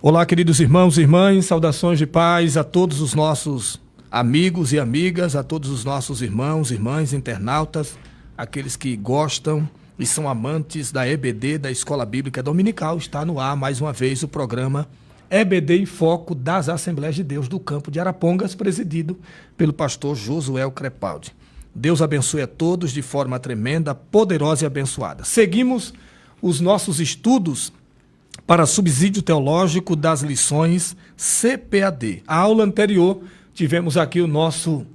Olá, queridos irmãos e irmãs, saudações de paz a todos os nossos amigos e amigas, a todos os nossos irmãos, irmãs, internautas, aqueles que gostam e são amantes da EBD, da Escola Bíblica Dominical. Está no ar mais uma vez o programa EBD em Foco das Assembleias de Deus do Campo de Arapongas, presidido pelo pastor Josué Crepaldi. Deus abençoe a todos de forma tremenda, poderosa e abençoada. Seguimos os nossos estudos para subsídio teológico das lições CPAD. A aula anterior tivemos aqui o nosso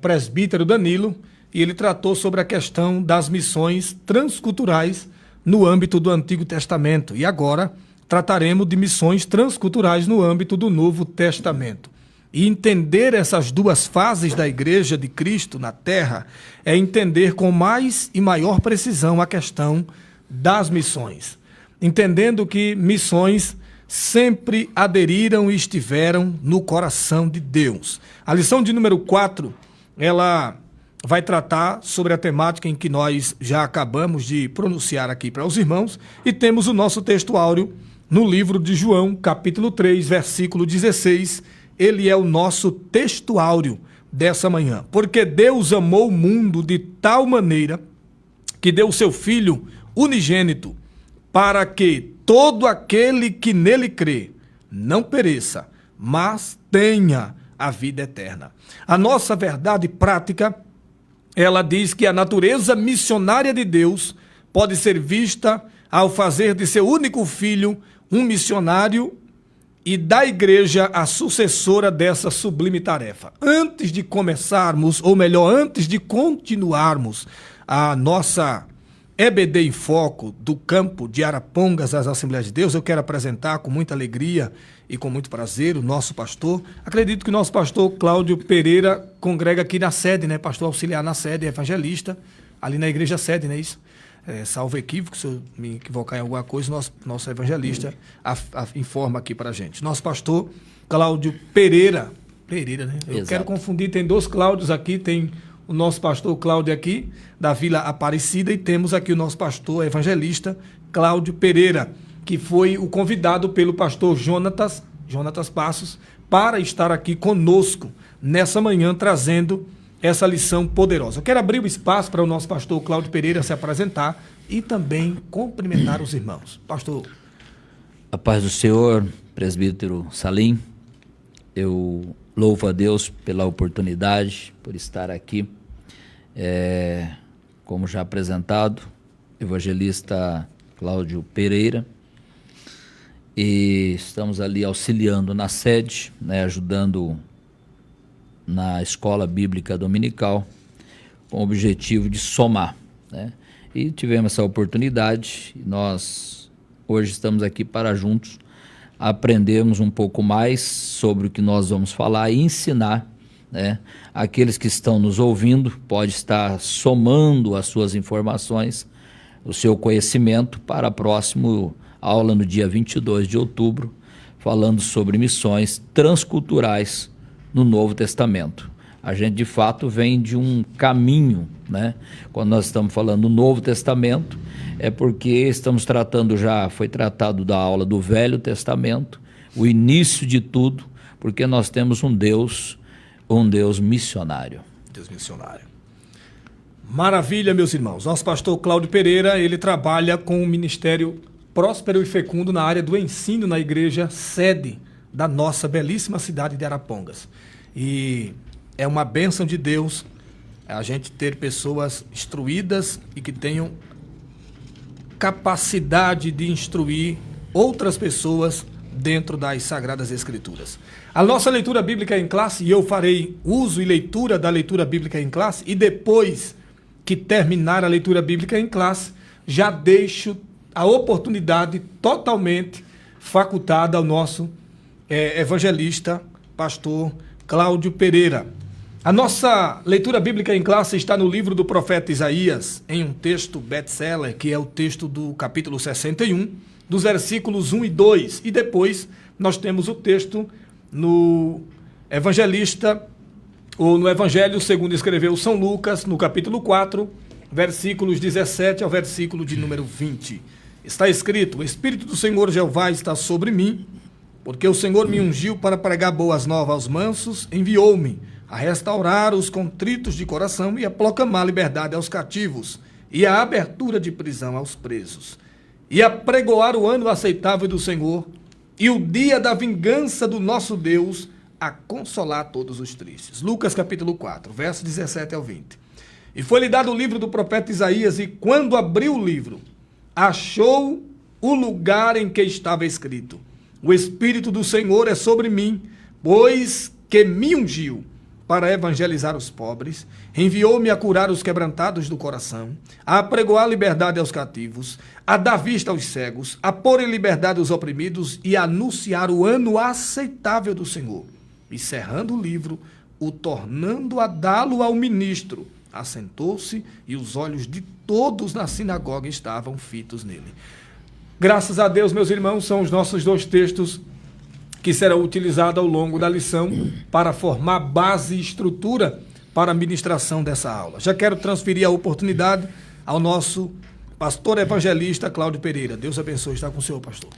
presbítero Danilo e ele tratou sobre a questão das missões transculturais no âmbito do Antigo Testamento. E agora trataremos de missões transculturais no âmbito do Novo Testamento. E entender essas duas fases da Igreja de Cristo na Terra é entender com mais e maior precisão a questão das missões. Entendendo que missões sempre aderiram e estiveram no coração de Deus. A lição de número 4, ela vai tratar sobre a temática em que nós já acabamos de pronunciar aqui para os irmãos, e temos o nosso texto áureo no livro de João, capítulo 3, versículo 16. Ele é o nosso texto áureo dessa manhã. Porque Deus amou o mundo de tal maneira que deu o seu Filho unigênito, para que todo aquele que nele crê não pereça, mas tenha a vida eterna. A nossa verdade prática, ela diz que a natureza missionária de Deus pode ser vista ao fazer de seu único filho um missionário e da igreja a sucessora dessa sublime tarefa. Antes de começarmos, ou melhor, antes de continuarmos a nossa EBD em Foco do Campo de Arapongas das Assembleias de Deus, eu quero apresentar com muita alegria e com muito prazer o nosso pastor. Acredito que o nosso pastor Cláudio Pereira congrega aqui na sede, né? Pastor auxiliar na sede, evangelista, ali na igreja sede, não é isso? Salvo equívoco, se eu me equivocar em alguma coisa, nosso evangelista informa aqui para a gente. Nosso pastor Cláudio Pereira, né? Eu quero confundir, tem dois Cláudios aqui, tem o nosso pastor Cláudio aqui, da Vila Aparecida, e temos aqui o nosso pastor evangelista Cláudio Pereira, que foi o convidado pelo pastor Jonatas Passos para estar aqui conosco nessa manhã, trazendo essa lição poderosa. Eu quero abrir o espaço para o nosso pastor Cláudio Pereira se apresentar e também cumprimentar os irmãos. Pastor. A paz do Senhor, presbítero Salim, eu louvo a Deus pela oportunidade, por estar aqui. Como já apresentado, evangelista Cláudio Pereira, e estamos ali auxiliando na sede, né, ajudando na Escola Bíblica Dominical, com o objetivo de somar, né? E tivemos essa oportunidade, e nós hoje estamos aqui para juntos aprendermos um pouco mais sobre o que nós vamos falar e ensinar, né? Aqueles que estão nos ouvindo, pode estar somando as suas informações, o seu conhecimento para a próxima aula no dia 22 de outubro, falando sobre missões transculturais no Novo Testamento. A gente de fato vem de um caminho, né? Quando nós estamos falando do Novo Testamento, é porque estamos tratando, já foi tratado da aula do Velho Testamento, o início de tudo, porque nós temos um Deus missionário. Deus missionário. Maravilha, meus irmãos. Nosso pastor Cláudio Pereira, ele trabalha com um ministério próspero e fecundo na área do ensino na igreja sede da nossa belíssima cidade de Arapongas. E é uma bênção de Deus a gente ter pessoas instruídas e que tenham capacidade de instruir outras pessoas dentro das Sagradas Escrituras. A nossa leitura bíblica em classe, e eu farei uso e leitura da leitura bíblica em classe, e depois que terminar a leitura bíblica em classe, já deixo a oportunidade totalmente facultada ao nosso evangelista, pastor Cláudio Pereira. A nossa leitura bíblica em classe está no livro do profeta Isaías, em um texto best-seller, que é o texto do capítulo 61, dos versículos 1 e 2. E depois nós temos o texto no evangelista, ou no Evangelho segundo escreveu São Lucas, no capítulo 4, versículos 17 ao versículo de número 20. Está escrito: o Espírito do Senhor Jeová está sobre mim, Porque o Senhor me ungiu para pregar boas novas aos mansos, enviou-me a restaurar os contritos de coração e a proclamar liberdade aos cativos e a abertura de prisão aos presos, e a pregoar o ano aceitável do Senhor e o dia da vingança do nosso Deus, a consolar todos os tristes. Lucas capítulo 4, versos 17 ao 20. E foi-lhe dado o livro do profeta Isaías, e quando abriu o livro, achou o lugar em que estava escrito: o Espírito do Senhor é sobre mim, pois que me ungiu para evangelizar os pobres, enviou-me a curar os quebrantados do coração, a apregoar liberdade aos cativos, a dar vista aos cegos, a pôr em liberdade os oprimidos e a anunciar o ano aceitável do Senhor. E cerrando o livro, o tornando a dá-lo ao ministro, assentou-se e os olhos de todos na sinagoga estavam fitos nele. Graças a Deus, meus irmãos, são os nossos dois textos que serão utilizados ao longo da lição para formar base e estrutura para a ministração dessa aula. Já quero transferir a oportunidade ao nosso pastor evangelista Cláudio Pereira. Deus abençoe. Está com o senhor, pastor.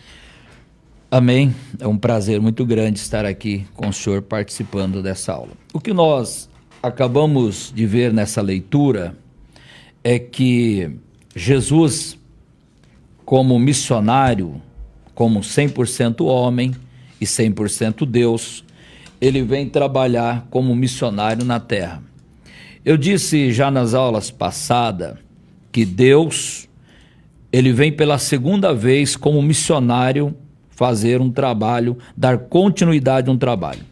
Amém. É um prazer muito grande estar aqui com o senhor participando dessa aula. O que nós acabamos de ver nessa leitura é que Jesus, como missionário, como 100% homem e 100% Deus, ele vem trabalhar como missionário na terra. Eu disse já nas aulas passadas que Deus, ele vem pela segunda vez como missionário fazer um trabalho, dar continuidade a um trabalho.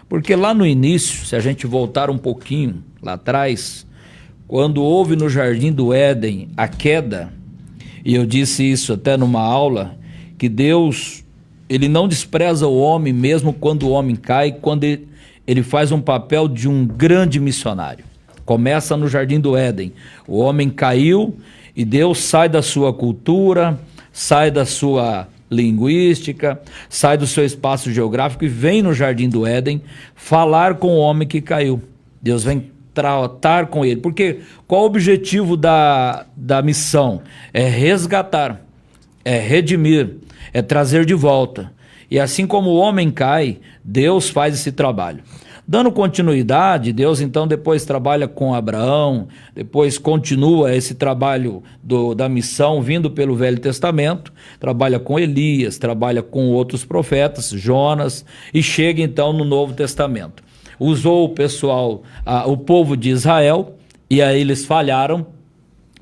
Porque lá no início, se a gente voltar um pouquinho lá atrás, quando houve no Jardim do Éden a queda, e eu disse isso até numa aula, que Deus, ele não despreza o homem mesmo quando o homem cai, quando ele faz um papel de um grande missionário. Começa no Jardim do Éden, o homem caiu e Deus sai da sua cultura, sai da sua linguística, sai do seu espaço geográfico e vem no Jardim do Éden falar com o homem que caiu. Deus vem tratar com ele, porque qual o objetivo da missão? É resgatar, é redimir, é trazer de volta. E assim como o homem cai, Deus faz esse trabalho. Dando continuidade, Deus então depois trabalha com Abraão, depois continua esse trabalho da missão vindo pelo Velho Testamento, trabalha com Elias, trabalha com outros profetas, Jonas, e chega então no Novo Testamento. Usou o pessoal, o povo de Israel, e aí eles falharam,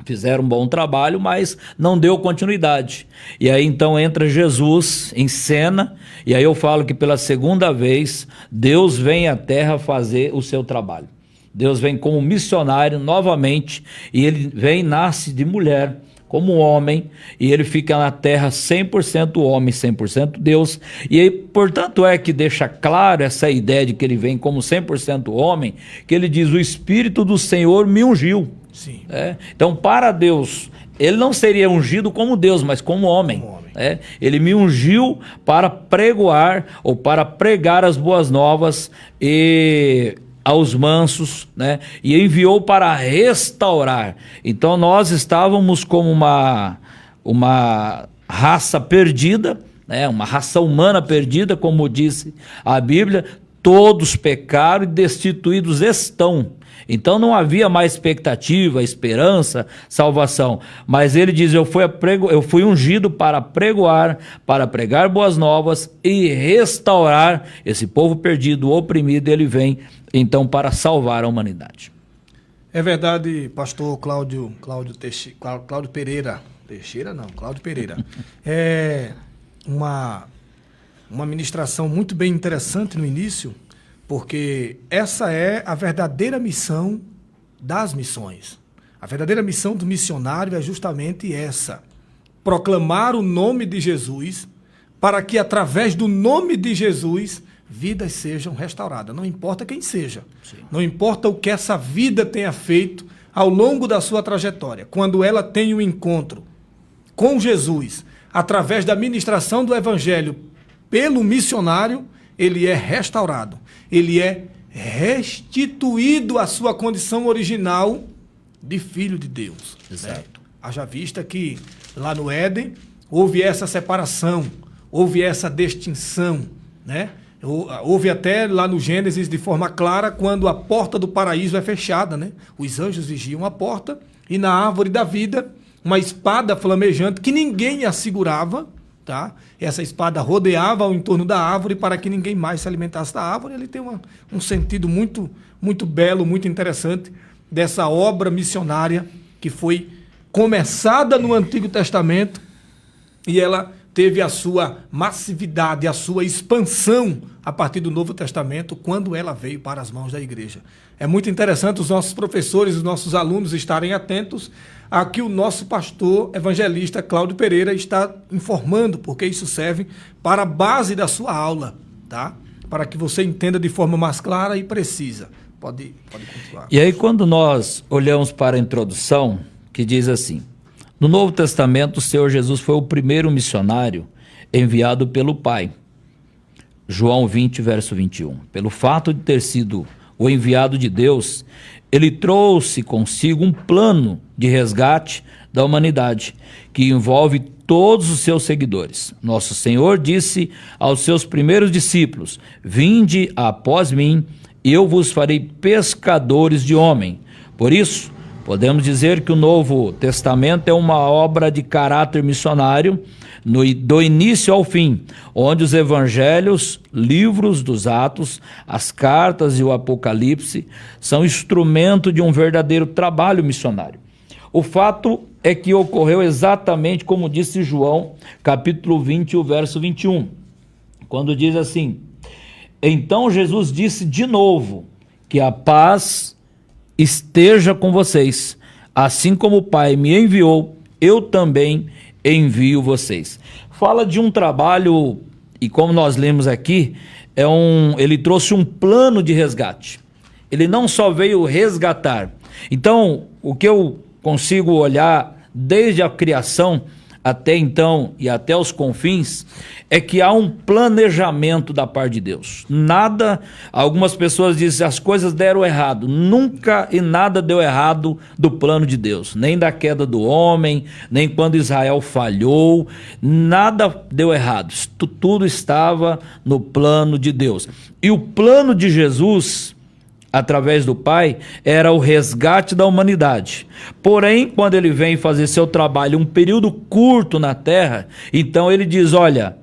fizeram um bom trabalho, mas não deu continuidade. E aí então entra Jesus em cena, e aí eu falo que pela segunda vez, Deus vem à terra fazer o seu trabalho. Deus vem como missionário novamente, e ele vem, nasce de mulher, como homem, e ele fica na terra 100% homem, 100% Deus, e aí, portanto, é que deixa claro essa ideia de que ele vem como 100% homem, que ele diz: o Espírito do Senhor me ungiu. Sim. Então, para Deus, ele não seria ungido como Deus, mas como homem. Ele me ungiu para pregoar, ou para pregar as boas novas e aos mansos, e enviou para restaurar. Então nós estávamos como uma raça perdida, uma raça humana perdida, como disse a Bíblia, todos pecaram e destituídos estão. Então não havia mais expectativa, esperança, salvação. Mas ele diz: eu fui ungido para pregoar, para pregar boas novas e restaurar esse povo perdido, oprimido. Ele vem então para salvar a humanidade. É verdade, pastor Cláudio Pereira. Cláudio Pereira. É uma ministração muito bem interessante no início, porque essa é a verdadeira missão das missões. A verdadeira missão do missionário é justamente essa: proclamar o nome de Jesus, para que através do nome de Jesus vidas sejam restauradas. Não importa quem seja. Sim. Não importa o que essa vida tenha feito ao longo da sua trajetória. Quando ela tem um encontro com Jesus, através da ministração do Evangelho pelo missionário, ele é restaurado. Ele é restituído à sua condição original de filho de Deus. Exato. Haja vista que lá no Éden houve essa separação, houve essa distinção, né? Houve até lá no Gênesis de forma clara quando a porta do paraíso é fechada, né? Os anjos vigiam a porta e na árvore da vida uma espada flamejante que ninguém a segurava, tá? Essa espada rodeava ao entorno da árvore para que ninguém mais se alimentasse da árvore. Ele tem um sentido muito, muito belo, muito interessante dessa obra missionária que foi começada no Antigo Testamento e ela teve a sua massividade, a sua expansão a partir do Novo Testamento, quando ela veio para as mãos da igreja. É muito interessante os nossos professores, os nossos alunos estarem atentos a que o nosso pastor evangelista Cláudio Pereira está informando, porque isso serve para a base da sua aula, tá? Para que você entenda de forma mais clara e precisa. Pode continuar. E aí, quando nós olhamos para a introdução, que diz assim: no Novo Testamento, o Senhor Jesus foi o primeiro missionário enviado pelo Pai. João 20, verso 21. Pelo fato de ter sido o enviado de Deus, ele trouxe consigo um plano de resgate da humanidade, que envolve todos os seus seguidores. Nosso Senhor disse aos seus primeiros discípulos: vinde após mim, e eu vos farei pescadores de homem. Por isso, podemos dizer que o Novo Testamento é uma obra de caráter missionário, do início ao fim, onde os evangelhos, livros dos Atos, as cartas e o Apocalipse são instrumento de um verdadeiro trabalho missionário. O fato é que ocorreu exatamente como disse João, capítulo 20, o verso 21, quando diz assim: então Jesus disse de novo, que a paz esteja com vocês. Assim como o Pai me enviou, eu também envio vocês. Fala de um trabalho, e como nós lemos aqui, ele trouxe um plano de resgate. Ele não só veio resgatar. Então, o que eu consigo olhar desde a criação até então e até os confins, é que há um planejamento da parte de Deus. Algumas pessoas dizem, as coisas deram errado. Nunca e nada deu errado do plano de Deus. Nem da queda do homem, nem quando Israel falhou, nada deu errado. Tudo estava no plano de Deus. E o plano de Jesus, através do Pai, era o resgate da humanidade. Porém, quando ele vem fazer seu trabalho um período curto na terra, então ele diz, olha,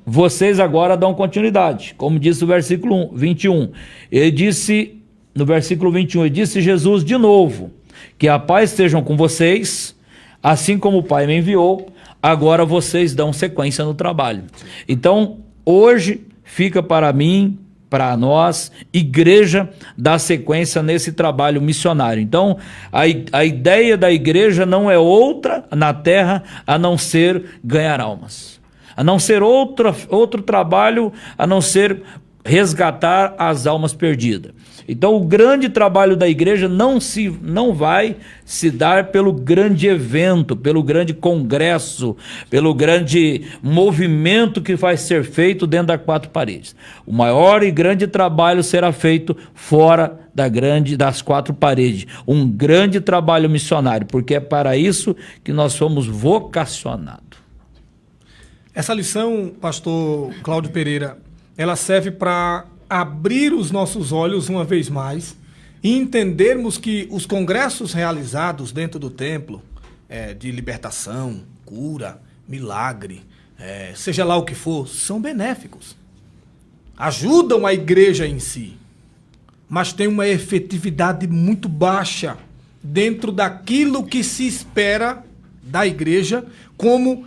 vocês agora dão continuidade, como disse o versículo 21. Ele disse, no versículo 21, ele disse Jesus de novo, que a paz estejam com vocês, assim como o Pai me enviou, agora vocês dão sequência no trabalho. Então, hoje fica para mim, para nós, igreja, dar sequência nesse trabalho missionário. Então, a ideia da igreja não é outra na terra a não ser ganhar almas. A não ser outro trabalho, a não ser resgatar as almas perdidas. Então, o grande trabalho da igreja não vai se dar pelo grande evento, pelo grande congresso, pelo grande movimento que vai ser feito dentro das quatro paredes. O maior e grande trabalho será feito fora das quatro paredes. Um grande trabalho missionário, porque é para isso que nós fomos vocacionados. Essa lição, pastor Cláudio Pereira, ela serve para abrir os nossos olhos uma vez mais e entendermos que os congressos realizados dentro do templo, de libertação, cura, milagre, seja lá o que for, são benéficos. Ajudam a igreja em si, mas tem uma efetividade muito baixa dentro daquilo que se espera da igreja como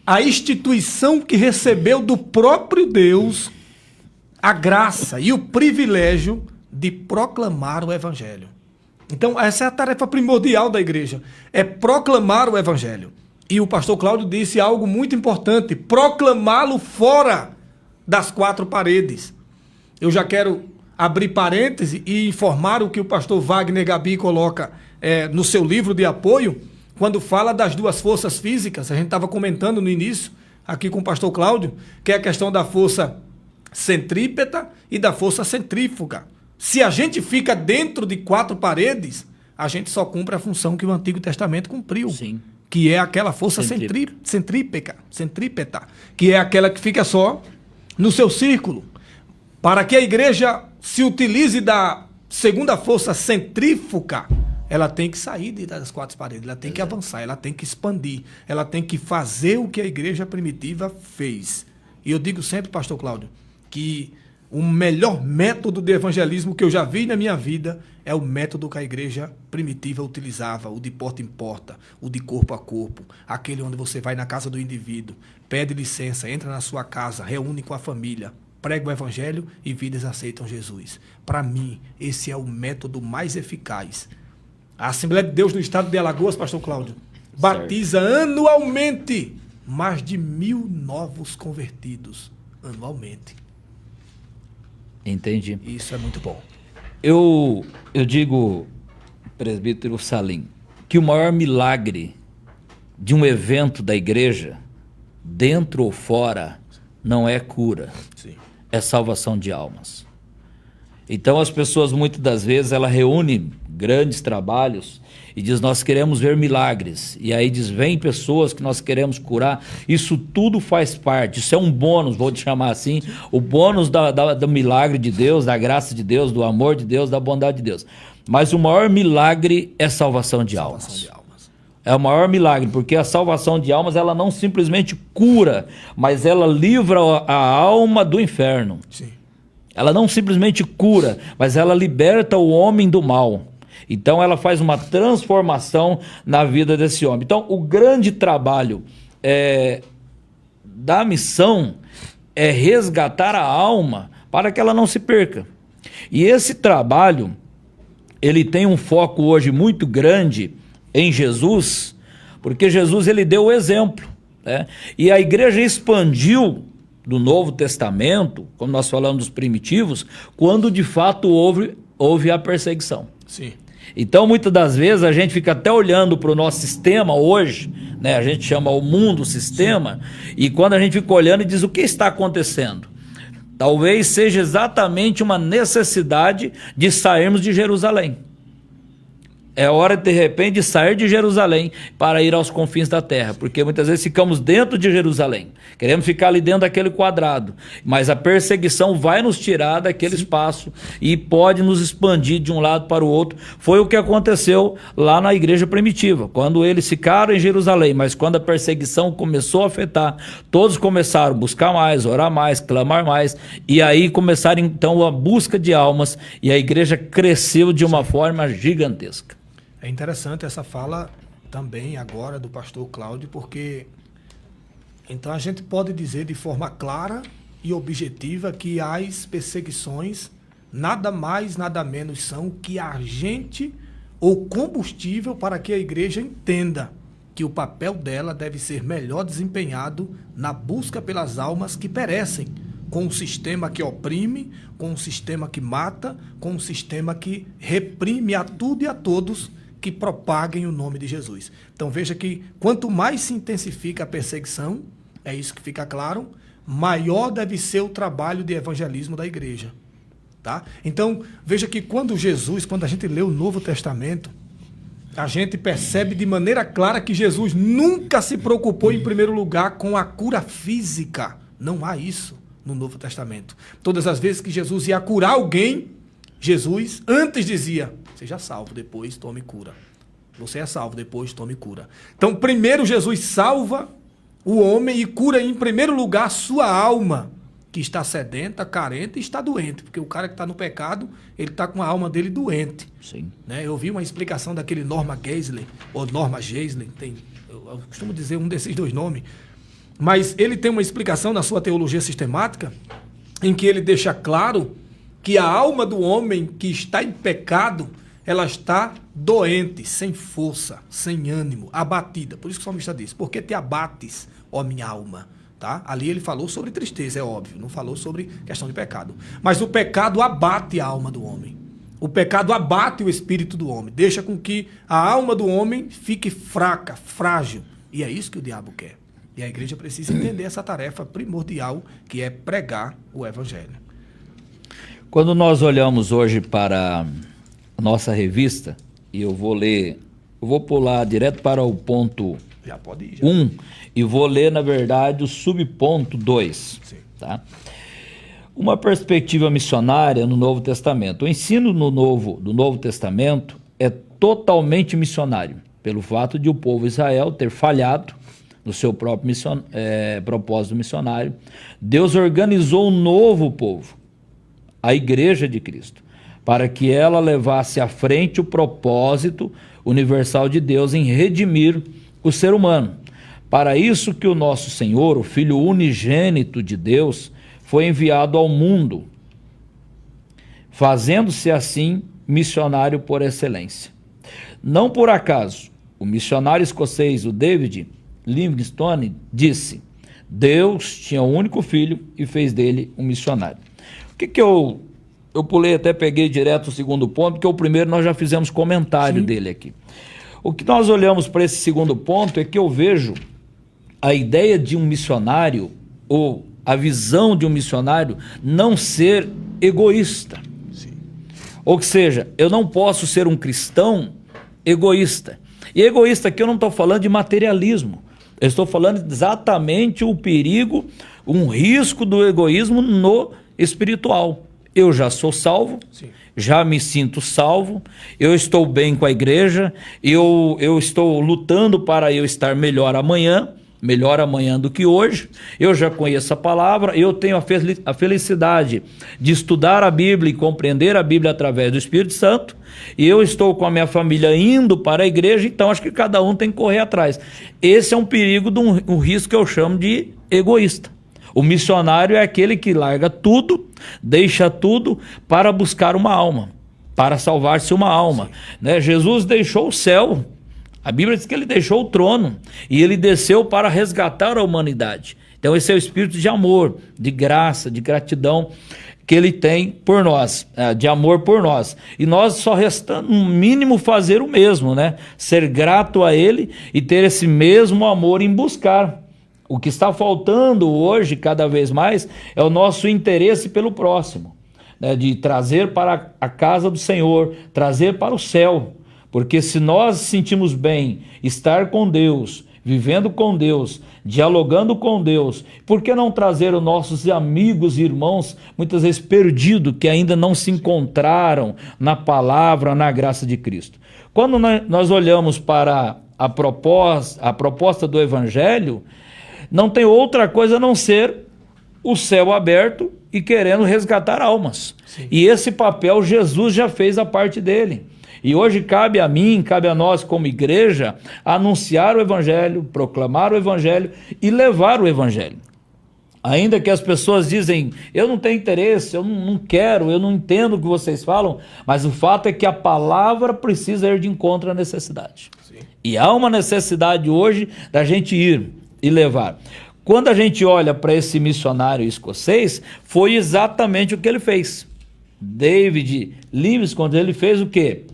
a instituição que recebeu do próprio Deus a graça e o privilégio de proclamar o Evangelho. Então, essa é a tarefa primordial da igreja, é proclamar o Evangelho. E o pastor Cláudio disse algo muito importante, proclamá-lo fora das quatro paredes. Eu já quero abrir parêntese e informar o que o pastor Wagner Gabi coloca no seu livro de apoio, quando fala das duas forças físicas. A gente estava comentando no início, aqui com o pastor Cláudio, que é a questão da força centrípeta e da força centrífuga. Se a gente fica dentro de quatro paredes, a gente só cumpre a função que o Antigo Testamento cumpriu. Sim. Que é aquela força centrípeta, que é aquela que fica só no seu círculo, para que a igreja se utilize da segunda força centrífuga, ela tem que sair das quatro paredes, ela tem que avançar, ela tem que expandir, ela tem que fazer o que a igreja primitiva fez. E eu digo sempre, pastor Cláudio, que o melhor método de evangelismo que eu já vi na minha vida é o método que a igreja primitiva utilizava, o de porta em porta, o de corpo a corpo, aquele onde você vai na casa do indivíduo, pede licença, entra na sua casa, reúne com a família, prega o evangelho e vidas aceitam Jesus. Para mim, esse é o método mais eficaz. A Assembleia de Deus no estado de Alagoas, pastor Cláudio, batiza anualmente mais de 1.000 novos convertidos, anualmente. Entendi. Isso é muito bom. Eu digo, presbítero Salim, que o maior milagre de um evento da igreja, dentro ou fora, não é cura, Sim. é salvação de almas. Então as pessoas muitas das vezes ela reúne grandes trabalhos e diz nós queremos ver milagres, e aí diz vem pessoas que nós queremos curar, isso tudo faz parte, isso é um bônus, vou te chamar assim, o bônus do milagre de Deus, da graça de Deus, do amor de Deus, da bondade de Deus. Mas o maior milagre é salvação de almas. É o maior milagre, porque a salvação de almas ela não simplesmente cura, mas ela livra a alma do inferno. Sim. Ela não simplesmente cura, mas ela liberta o homem do mal. Então ela faz uma transformação na vida desse homem. Então o grande trabalho da missão é resgatar a alma para que ela não se perca. E esse trabalho, ele tem um foco hoje muito grande em Jesus, porque Jesus ele deu o exemplo, né? E a igreja expandiu do Novo Testamento, como nós falamos dos primitivos, quando de fato houve a perseguição. Sim. Então, muitas das vezes, a gente fica até olhando para o nosso sistema hoje, né? A gente chama o mundo sistema, e quando a gente fica olhando e diz o que está acontecendo, talvez seja exatamente uma necessidade de sairmos de Jerusalém. É hora, de repente, de sair de Jerusalém para ir aos confins da terra, porque muitas vezes ficamos dentro de Jerusalém, queremos ficar ali dentro daquele quadrado, mas a perseguição vai nos tirar daquele espaço e pode nos expandir de um lado para o outro. Foi o que aconteceu lá na igreja primitiva, quando eles ficaram em Jerusalém, mas quando a perseguição começou a afetar, todos começaram a buscar mais, orar mais, clamar mais, e aí começaram então a busca de almas, e a igreja cresceu de uma forma gigantesca. É interessante essa fala também agora do pastor Cláudio, porque então a gente pode dizer de forma clara e objetiva que as perseguições nada mais, nada menos são que agente ou combustível para que a igreja entenda que o papel dela deve ser melhor desempenhado na busca pelas almas que perecem, com um sistema que oprime, com um sistema que mata, com um sistema que reprime a tudo e a todos que propaguem o nome de Jesus. Então veja que quanto mais se intensifica a perseguição, é isso que fica claro, maior deve ser o trabalho de evangelismo da igreja. Tá? Então veja que quando a gente lê o Novo Testamento, a gente percebe de maneira clara que Jesus nunca se preocupou em primeiro lugar com a cura física. Não há isso no Novo Testamento. Todas as vezes que Jesus ia curar alguém, Jesus antes dizia: seja salvo, depois tome cura. Você é salvo, depois tome cura. Então, primeiro Jesus salva o homem e cura em primeiro lugar a sua alma, que está sedenta, carente e está doente. Porque o cara que está no pecado, ele está com a alma dele doente. Sim. Né? Eu vi uma explicação daquele Norma Geisler, ou Norma Geisler, eu costumo dizer um desses dois nomes, mas ele tem uma explicação na sua teologia sistemática, em que ele deixa claro que a alma do homem que está em pecado, ela está doente, sem força, sem ânimo, abatida. Por isso que o salmista diz: por que te abates, ó minha alma? Tá? Ali ele falou sobre tristeza, é óbvio, não falou sobre questão de pecado. Mas o pecado abate a alma do homem. O pecado abate o espírito do homem, deixa com que a alma do homem fique fraca, frágil. E é isso que o diabo quer. E a igreja precisa entender essa tarefa primordial, que é pregar o evangelho. Quando nós olhamos hoje para a nossa revista, e eu vou pular direto para o ponto Já pode ir. Já. 1 e vou ler, na verdade, o subponto 2. Sim. Tá? Uma perspectiva missionária no Novo Testamento. O ensino do Novo Testamento é totalmente missionário, pelo fato de o povo Israel ter falhado no seu próprio propósito missionário. Deus organizou um novo povo, a Igreja de Cristo, para que ela levasse à frente o propósito universal de Deus em redimir o ser humano. Para isso que o nosso Senhor, o Filho unigênito de Deus, foi enviado ao mundo, fazendo-se assim missionário por excelência. Não por acaso, o missionário escocês, o David Livingstone, disse: Deus tinha um único filho e fez dele um missionário. O que eu pulei, até peguei direto o segundo ponto, porque o primeiro nós já fizemos comentário dele aqui. O que nós olhamos para esse segundo ponto é que eu vejo a ideia de um missionário, ou a visão de um missionário, não ser egoísta. Sim. Ou seja, eu não posso ser um cristão egoísta. E egoísta aqui eu não estou falando de materialismo. Eu estou falando exatamente o perigo, um risco do egoísmo no espiritual. Eu já sou salvo, sim, já me sinto salvo, eu estou bem com a igreja, eu estou lutando para eu estar melhor amanhã do que hoje, eu já conheço a palavra, eu tenho a felicidade de estudar a Bíblia e compreender a Bíblia através do Espírito Santo, e eu estou com a minha família indo para a igreja, então acho que cada um tem que correr atrás. Esse é um perigo, um risco que eu chamo de egoísta. O missionário é aquele que larga tudo, deixa tudo para buscar uma alma, para salvar-se uma alma. Né? Jesus deixou o céu, a Bíblia diz que ele deixou o trono e ele desceu para resgatar a humanidade. Então esse é o espírito de amor, de graça, de gratidão que ele tem por nós, de amor por nós. E nós só resta no mínimo fazer o mesmo, né? Ser grato a ele e ter esse mesmo amor em buscar. O que está faltando hoje, cada vez mais, é o nosso interesse pelo próximo, né? De trazer para a casa do Senhor, trazer para o céu. Porque se nós sentimos bem estar com Deus, vivendo com Deus, dialogando com Deus, por que não trazer os nossos amigos e irmãos, muitas vezes perdidos, que ainda não se encontraram na palavra, na graça de Cristo? Quando nós olhamos para a proposta do Evangelho, não tem outra coisa a não ser o céu aberto e querendo resgatar almas. Sim. E esse papel Jesus já fez a parte dele. E hoje cabe a mim, cabe a nós como igreja, anunciar o Evangelho, proclamar o Evangelho e levar o Evangelho. Ainda que as pessoas dizem, eu não tenho interesse, eu não quero, eu não entendo o que vocês falam, mas o fato é que a palavra precisa ir de encontro à necessidade. Sim. E há uma necessidade hoje da gente ir e levar. Quando a gente olha para esse missionário escocês, foi exatamente o que ele fez. David Livingstone, ele fez o quê?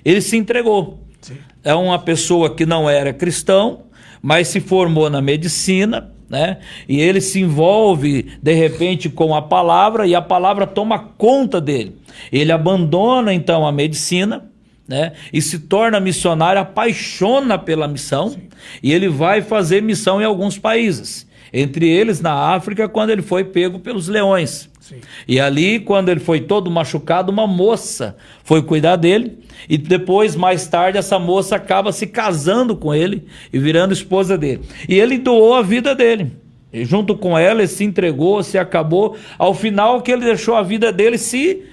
Ele se entregou. Sim. É uma pessoa que não era cristão, mas se formou na medicina, né? E ele se envolve de repente com a palavra, e a palavra toma conta dele. Ele abandona então a medicina, né? E se torna missionário, apaixona pela missão. Sim. E ele vai fazer missão em alguns países, entre eles na África, quando ele foi pego pelos leões. Sim. E ali, quando ele foi todo machucado, uma moça foi cuidar dele, e depois, mais tarde, essa moça acaba se casando com ele e virando esposa dele. E ele doou a vida dele. E junto com ela, ele se entregou, se acabou. Ao final, que ele deixou a vida dele se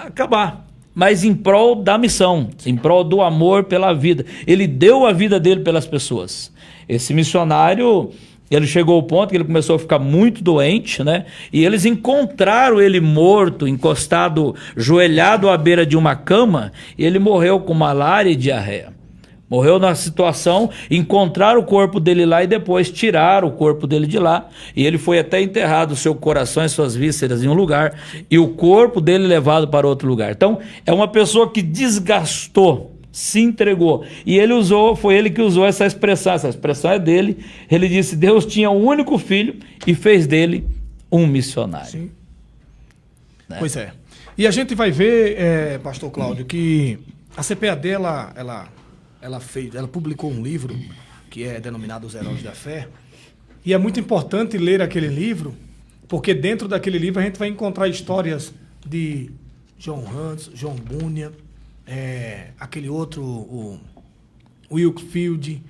acabar, mas em prol da missão, em prol do amor pela vida. Ele deu a vida dele pelas pessoas. Esse missionário, ele chegou ao ponto que ele começou a ficar muito doente, né? E eles encontraram ele morto, encostado, joelhado à beira de uma cama, e ele morreu com malária e diarreia. Morreu na situação, encontraram o corpo dele lá e depois tiraram o corpo dele de lá. E ele foi até enterrado, seu coração e suas vísceras em um lugar, e o corpo dele levado para outro lugar. Então, é uma pessoa que desgastou, se entregou. E foi ele que usou essa expressão é dele. Ele disse, Deus tinha um único filho e fez dele um missionário. Sim. Né? Pois é. E a gente vai ver, pastor Cláudio, que a CPAD, ela publicou um livro que é denominado Os Heróis da Fé, e é muito importante ler aquele livro, porque dentro daquele livro a gente vai encontrar histórias de John Hunt, John Bunyan, aquele outro, o Wilkfield,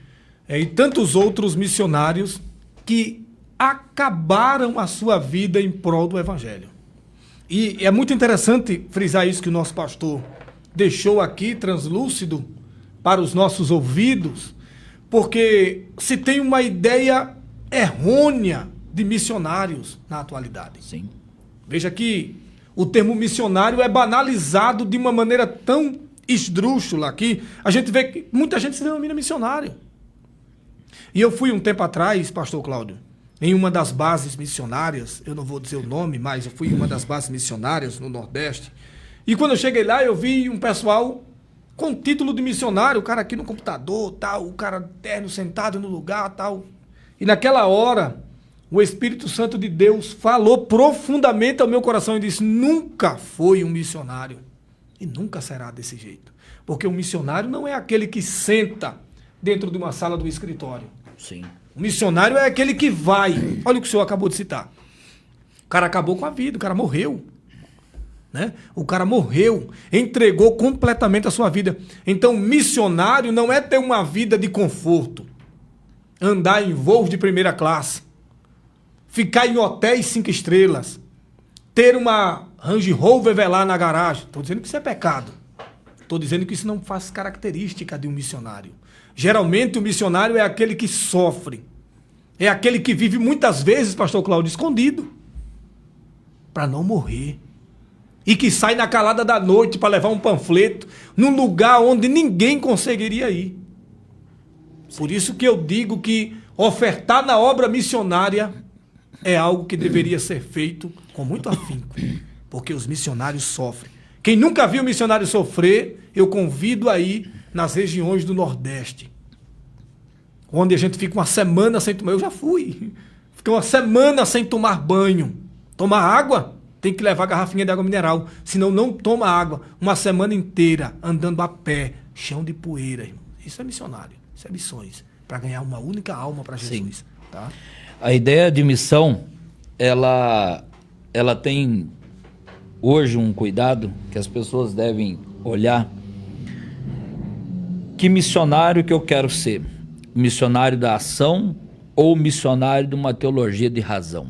e tantos outros missionários que acabaram a sua vida em prol do Evangelho. E é muito interessante frisar isso que o nosso pastor deixou aqui, translúcido, para os nossos ouvidos, porque se tem uma ideia errônea de missionários na atualidade. Sim. Veja que o termo missionário é banalizado de uma maneira tão esdrúxula que a gente vê que muita gente se denomina missionário. E eu fui um tempo atrás, pastor Cláudio, em uma das bases missionárias, eu não vou dizer o nome, mas eu fui em uma das bases missionárias no Nordeste, e quando eu cheguei lá eu vi um pessoal com título de missionário, o cara aqui no computador, tal, o cara terno sentado no lugar, tal. E naquela hora, o Espírito Santo de Deus falou profundamente ao meu coração e disse: nunca foi um missionário e nunca será desse jeito. Porque o missionário não é aquele que senta dentro de uma sala do escritório. Sim. O missionário é aquele que vai. Olha o que o senhor acabou de citar. O cara acabou com a vida, o cara morreu. Né? O cara morreu, entregou completamente a sua vida. Então, missionário não é ter uma vida de conforto, andar em voos de primeira classe, ficar em hotéis 5 estrelas, ter uma Range Rover velar na garagem. Estou dizendo que isso é pecado. Estou dizendo que isso não faz característica de um missionário. Geralmente o missionário é aquele que sofre. É aquele que vive muitas vezes, pastor Cláudio, escondido, para não morrer. E que sai na calada da noite para levar um panfleto num lugar onde ninguém conseguiria ir. Por isso que eu digo que ofertar na obra missionária é algo que deveria ser feito com muito afinco, porque os missionários sofrem. Quem nunca viu missionário sofrer, eu convido a ir nas regiões do Nordeste, onde a gente fica uma semana sem tomar. Eu já fui. Fica uma semana sem tomar banho. Tomar água? Tem que levar garrafinha de água mineral, senão não toma água. Uma semana inteira andando a pé, chão de poeira. Irmão. Isso é missionário, isso é missões, para ganhar uma única alma para Jesus. Tá? A ideia de missão, ela tem hoje um cuidado que as pessoas devem olhar. Que missionário que eu quero ser? Missionário da ação ou missionário de uma teologia de razão?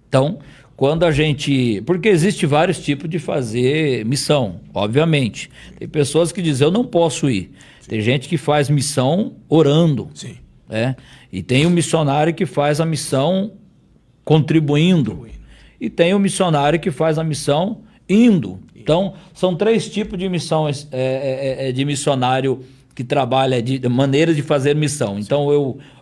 Então, quando a gente... Porque existe vários tipos de fazer missão, obviamente. Tem pessoas que dizem, eu não posso ir. Sim. Tem gente que faz missão orando. Sim. E tem o missionário que faz a missão contribuindo. E tem o missionário que faz a missão indo. Então, são 3 tipos de missões, de missionário que trabalha, de maneira de fazer missão. Então,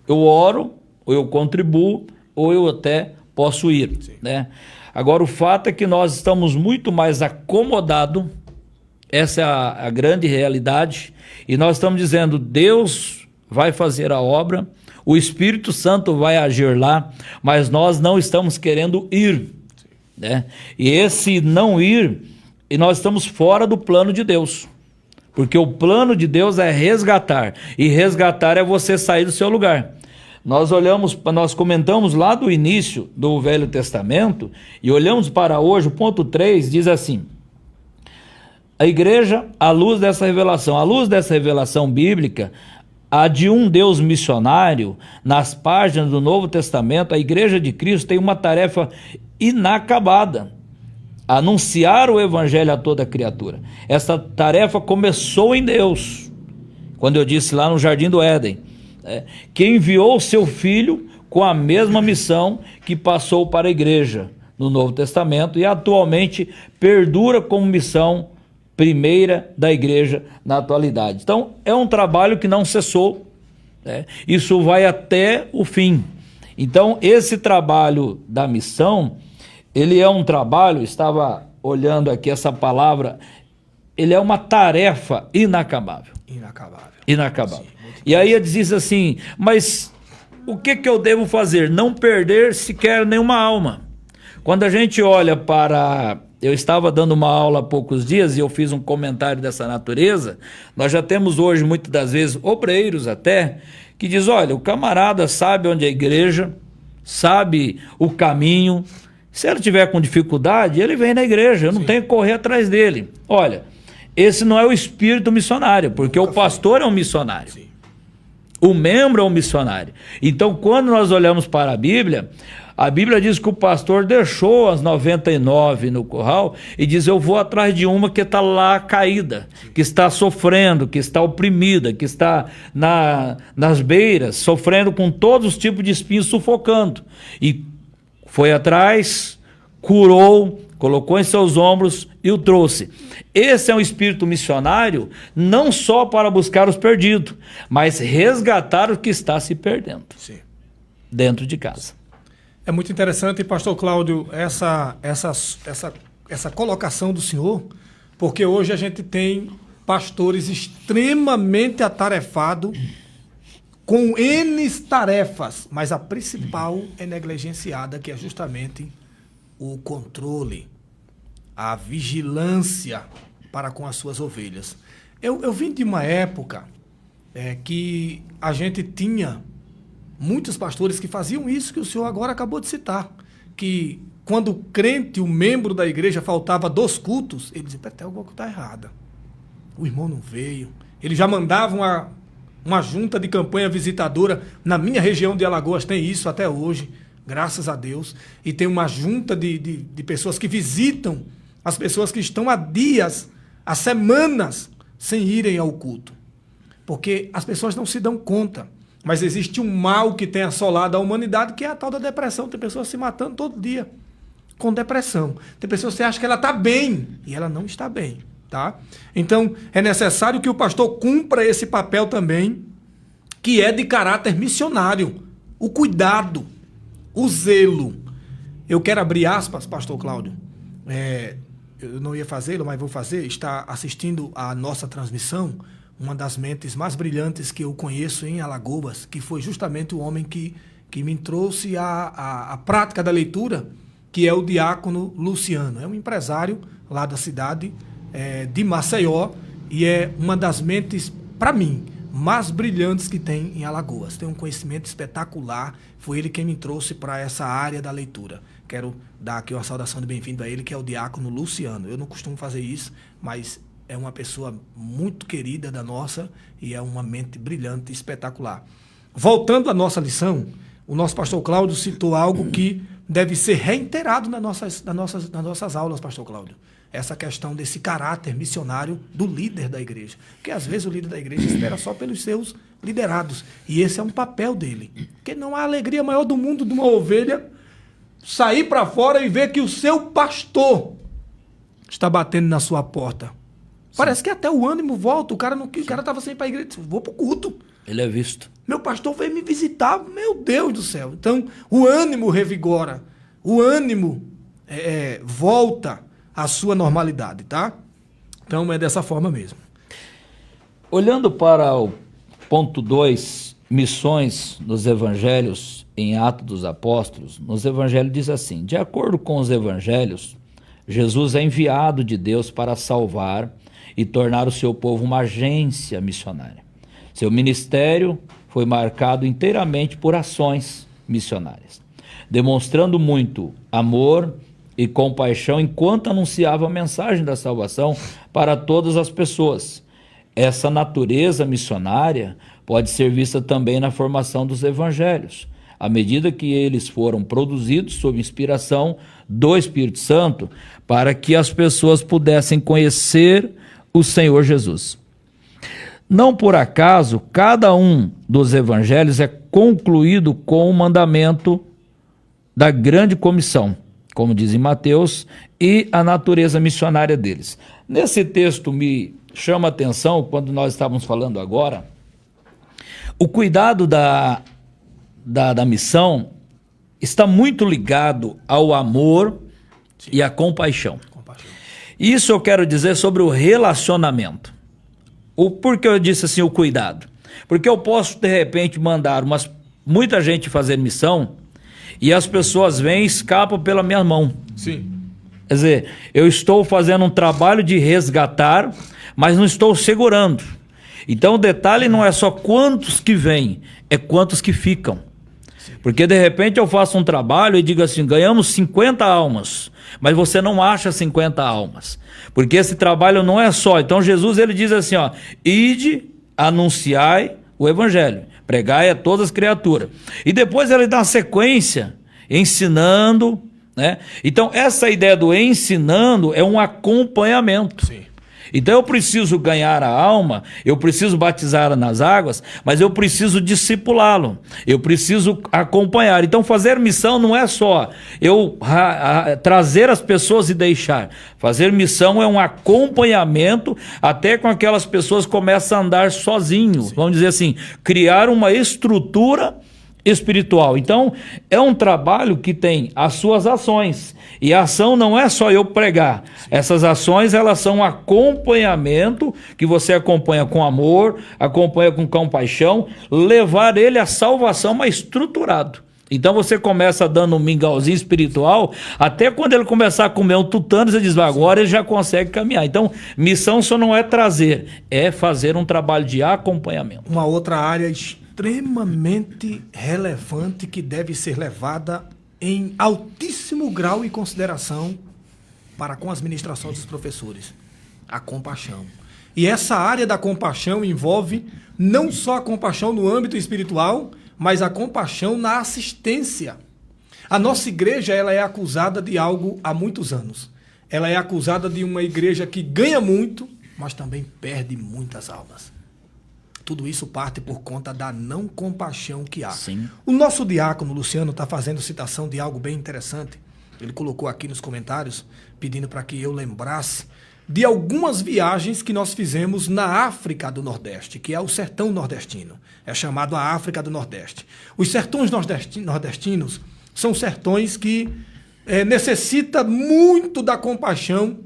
eu oro, ou eu contribuo, ou eu até posso ir. Né? Agora, o fato é que nós estamos muito mais acomodados, essa é a grande realidade, e nós estamos dizendo, Deus vai fazer a obra, o Espírito Santo vai agir lá, mas nós não estamos querendo ir. Né? E esse não ir, e nós estamos fora do plano de Deus, porque o plano de Deus é resgatar, e resgatar é você sair do seu lugar. Nós comentamos lá do início do Velho Testamento e olhamos para hoje, o ponto 3 diz assim: a igreja, à luz dessa revelação bíblica, a de um Deus missionário, nas páginas do Novo Testamento, a igreja de Cristo tem uma tarefa inacabada: anunciar o evangelho a toda criatura. Essa tarefa começou em Deus, quando eu disse lá no Jardim do Éden, que enviou o seu Filho com a mesma missão que passou para a igreja no Novo Testamento e atualmente perdura como missão primeira da igreja na atualidade. Então, é um trabalho que não cessou, isso vai até o fim. Então, esse trabalho da missão, ele é um trabalho, estava olhando aqui essa palavra, ele é uma tarefa inacabável. Inacabável. Sim, e aí ele diz assim, mas o que eu devo fazer? Não perder sequer nenhuma alma. Quando a gente olha para... Eu estava dando uma aula há poucos dias e eu fiz um comentário dessa natureza. Nós já temos hoje, muitas das vezes, obreiros até, que diz, olha, o camarada sabe onde é a igreja, sabe o caminho. Se ele tiver com dificuldade, ele vem na igreja, eu não tenho que correr atrás dele. Olha, esse não é o espírito missionário, porque o pastor é um missionário. Sim. O membro é um missionário. Então, quando nós olhamos para a Bíblia diz que o pastor deixou as 99 no curral e diz: eu vou atrás de uma que está lá caída, que está sofrendo, que está oprimida, que está nas beiras, sofrendo com todos os tipos de espinhos, sufocando. E foi atrás, curou, colocou em seus ombros e o trouxe. Esse é um espírito missionário, não só para buscar os perdidos, mas resgatar o que está se perdendo. Sim. Dentro de casa. É muito interessante, pastor Cláudio, essa colocação do senhor, porque hoje a gente tem pastores extremamente atarefados, com N tarefas, mas a principal é negligenciada, que é justamente o controle, a vigilância para com as suas ovelhas. Eu vim de uma época que a gente tinha muitos pastores que faziam isso que o senhor agora acabou de citar, que quando o crente, o membro da igreja, faltava 2 cultos, ele dizia: tem alguma coisa errada, o irmão não veio. Ele já mandava uma junta de campanha visitadora. Na minha região de Alagoas tem isso até hoje, graças a Deus, e tem uma junta de pessoas que visitam as pessoas que estão há dias, há semanas, sem irem ao culto, porque as pessoas não se dão conta. Mas existe um mal que tem assolado a humanidade, que é a tal da depressão. Tem pessoas se matando todo dia com depressão. Tem pessoas que acham que ela está bem e ela não está bem, tá? Então, é necessário que o pastor cumpra esse papel também, que é de caráter missionário. O cuidado, o zelo. Eu quero abrir aspas, pastor Cláudio. Eu não ia fazê-lo, mas vou fazer. Está assistindo a nossa transmissão uma das mentes mais brilhantes que eu conheço em Alagoas, que foi justamente o homem que me trouxe a prática da leitura, que é o diácono Luciano. É um empresário lá da cidade de Maceió e é uma das mentes, para mim, mais brilhantes que tem em Alagoas. Tem um conhecimento espetacular, foi ele quem me trouxe para essa área da leitura. Quero dar aqui uma saudação de bem-vindo a ele, que é o diácono Luciano. Eu não costumo fazer isso, mas é uma pessoa muito querida da nossa e é uma mente brilhante, espetacular. Voltando à nossa lição, o nosso pastor Cláudio citou algo que deve ser reiterado nas nossas aulas, pastor Cláudio. Essa questão desse caráter missionário do líder da igreja. Porque às vezes o líder da igreja espera só pelos seus liderados. E esse é um papel dele. Porque não há alegria maior do mundo de uma ovelha sair para fora e ver que o seu pastor está batendo na sua porta. Parece que até o ânimo volta. O cara estava sem ir para a igreja. Vou para o culto. Ele é visto. Meu pastor veio me visitar. Meu Deus do céu. Então, o ânimo revigora. O ânimo volta à sua normalidade, tá? Então, é dessa forma mesmo. Olhando para o ponto 2, missões nos evangelhos em Atos dos Apóstolos, nos evangelhos diz assim: de acordo com os evangelhos, Jesus é enviado de Deus para salvar e tornar o seu povo uma agência missionária. Seu ministério foi marcado inteiramente por ações missionárias, demonstrando muito amor e compaixão enquanto anunciava a mensagem da salvação para todas as pessoas. Essa natureza missionária pode ser vista também na formação dos evangelhos, à medida que eles foram produzidos sob inspiração do Espírito Santo, para que as pessoas pudessem conhecer o Senhor Jesus. Não por acaso, cada um dos evangelhos é concluído com o mandamento da grande comissão, como diz em Mateus, e a natureza missionária deles. Nesse texto me chama a atenção, quando nós estávamos falando agora, o cuidado da missão está muito ligado ao amor e à compaixão. Isso eu quero dizer sobre o relacionamento. Por que eu disse assim, o cuidado? Porque eu posso, de repente, mandar muita gente fazer missão e as pessoas vêm e escapam pela minha mão. Sim. Quer dizer, eu estou fazendo um trabalho de resgatar, mas não estou segurando. Então o detalhe não é só quantos que vêm, é quantos que ficam. Porque de repente eu faço um trabalho e digo assim, ganhamos 50 almas, mas você não acha 50 almas. Porque esse trabalho não é só. Então Jesus ele diz assim, ó, ide, anunciai o evangelho, pregai a todas as criaturas. E depois ele dá uma sequência, ensinando, né? Então essa ideia do ensinando é um acompanhamento. Sim. Então eu preciso ganhar a alma, eu preciso batizá-la nas águas, mas eu preciso discipulá-lo, eu preciso acompanhar. Então fazer missão não é só eu trazer as pessoas e deixar. Fazer missão é um acompanhamento até com aquelas pessoas começam a andar sozinhos. Vamos dizer assim, criar uma estrutura espiritual. Então, é um trabalho que tem as suas ações. E a ação não é só eu pregar. Essas ações, elas são um acompanhamento, que você acompanha com amor, acompanha com compaixão, levar ele à salvação, mas estruturado. Então você começa dando um mingauzinho espiritual, até quando ele começar a comer um tutano, você diz, agora ele já consegue caminhar. Então, missão só não é trazer, é fazer um trabalho de acompanhamento. Uma outra área extremamente relevante que deve ser levada em altíssimo grau e consideração para com as ministrações dos professores, a compaixão. E essa área da compaixão envolve não só a compaixão no âmbito espiritual, mas a compaixão na assistência. A nossa igreja ela é acusada de algo há muitos anos. Ela é acusada de uma igreja que ganha muito, mas também perde muitas almas. Tudo isso parte por conta da não compaixão que há. Sim. O nosso diácono, Luciano, está fazendo citação de algo bem interessante. Ele colocou aqui nos comentários, pedindo para que eu lembrasse de algumas viagens que nós fizemos na África do Nordeste, que é o sertão nordestino. É chamado a África do Nordeste. Os sertões nordestinos são sertões que necessitam muito da compaixão